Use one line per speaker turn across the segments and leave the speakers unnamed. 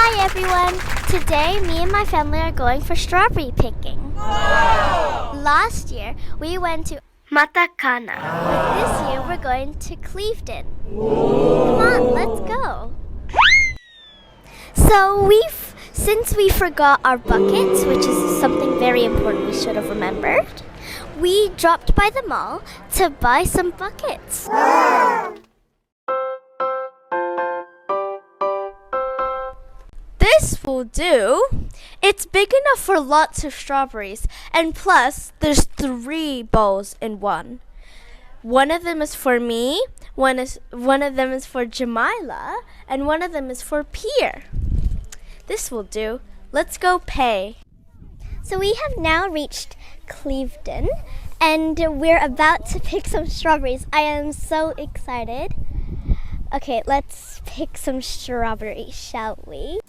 Hi everyone! Today me and my family are going for strawberry picking. Wow. Last year we went to Matacana. But this year we're going to Clevedon. Come on, let's go! So since we forgot our buckets, which is something very important we should have remembered, we dropped by the mall to buy some buckets.
This will do. It's big enough for lots of strawberries, and plus there's 3 bowls in one. One of them is for me, one of them is for Jamila, and one of them is for Pierre. This will do. Let's go pay.
So we have now reached Clevedon, and we're about to pick some strawberries. I am so excited. Okay, let's pick some strawberries, shall we?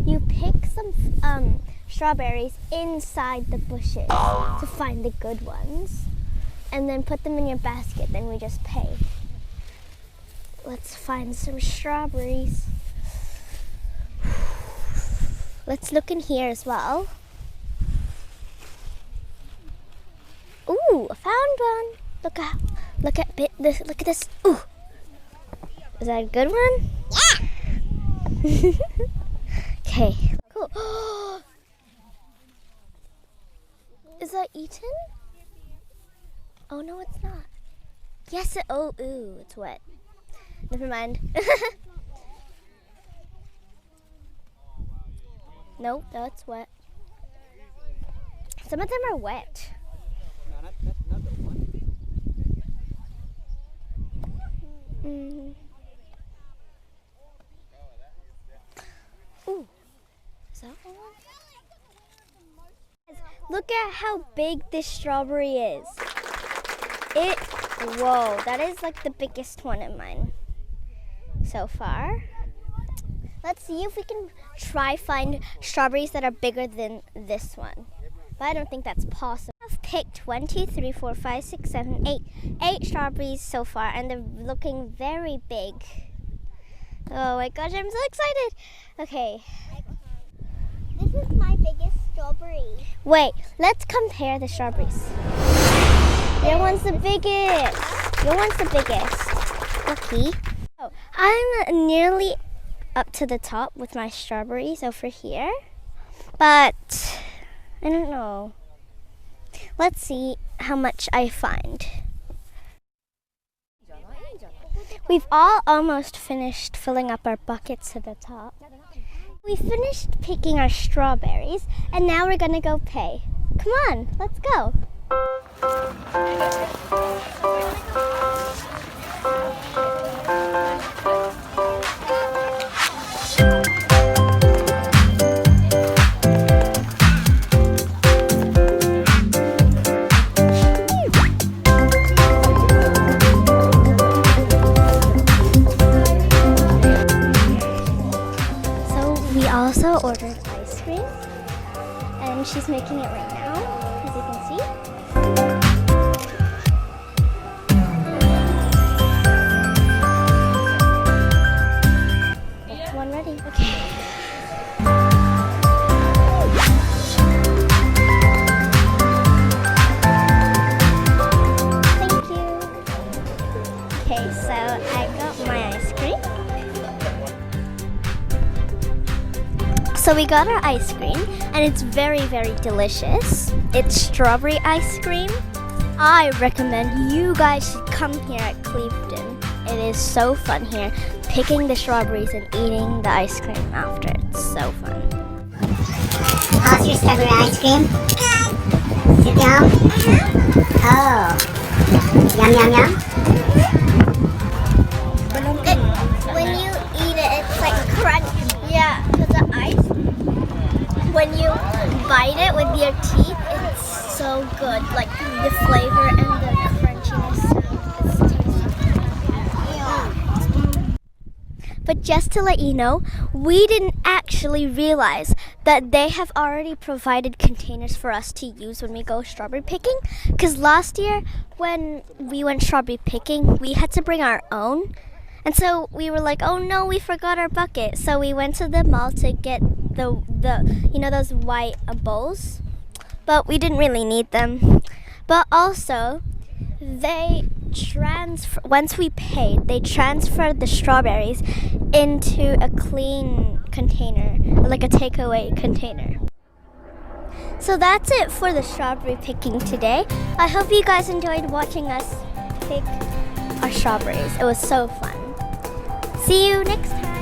You pick some strawberries inside the bushes to find the good ones, and then put them in your basket. Then we just pay. Let's find some strawberries. Let's look in here as well. Ooh, I found one. Look at this. Ooh, is that a good one? Yeah. Okay, cool. Is that eaten? Oh no, it's not. Yes, ooh, it's wet. Never mind. Nope, that's wet. Some of them are wet. Ooh, is that one? Look at how big this strawberry is. Whoa, that is like the biggest one of mine so far. Let's see if we can try find strawberries that are bigger than this one. But I don't think that's possible. I've picked 1, 2, 3, 4, 5, 6, 7, 8. 8 strawberries so far, and they're looking very big. Oh my gosh, I'm so excited. Okay.
This is my biggest strawberry.
Wait, let's compare the strawberries. Your one's the biggest. Your one's the biggest. Lucky. Oh, I'm nearly up to the top with my strawberries over here. But I don't know. Let's see how much I find. We've all almost finished filling up our buckets to the top. We finished picking our strawberries, and now we're gonna go pay. Come on, let's go. Also ordered ice cream, and she's making it right now, as you can see. That's one ready. Okay. Thank you. Okay, so I got my ice cream. So we got our ice cream, and it's very, very delicious. It's strawberry ice cream. I recommend you guys should come here at Clevedon. It is so fun here, picking the strawberries and eating the ice cream after. It's so fun.
How's your strawberry ice cream? Is it yum? Oh. Yum, yum, yum?
When you eat it, it's like crunchy. Yeah, because the ice, when you bite it with your teeth, it's so good. Like the flavor and the crunchiness. It's tasty. But just to let you know, we didn't actually realize that they have already provided containers for us to use when we go strawberry picking. Because last year, when we went strawberry picking, we had to bring our own. And so we were like, oh no, we forgot our bucket. So we went to the mall to get the you know, those white bowls. But we didn't really need them. But also, once we paid, they transferred the strawberries into a clean container, like a takeaway container. So that's it for the strawberry picking today. I hope you guys enjoyed watching us pick our strawberries. It was so fun. See you next time.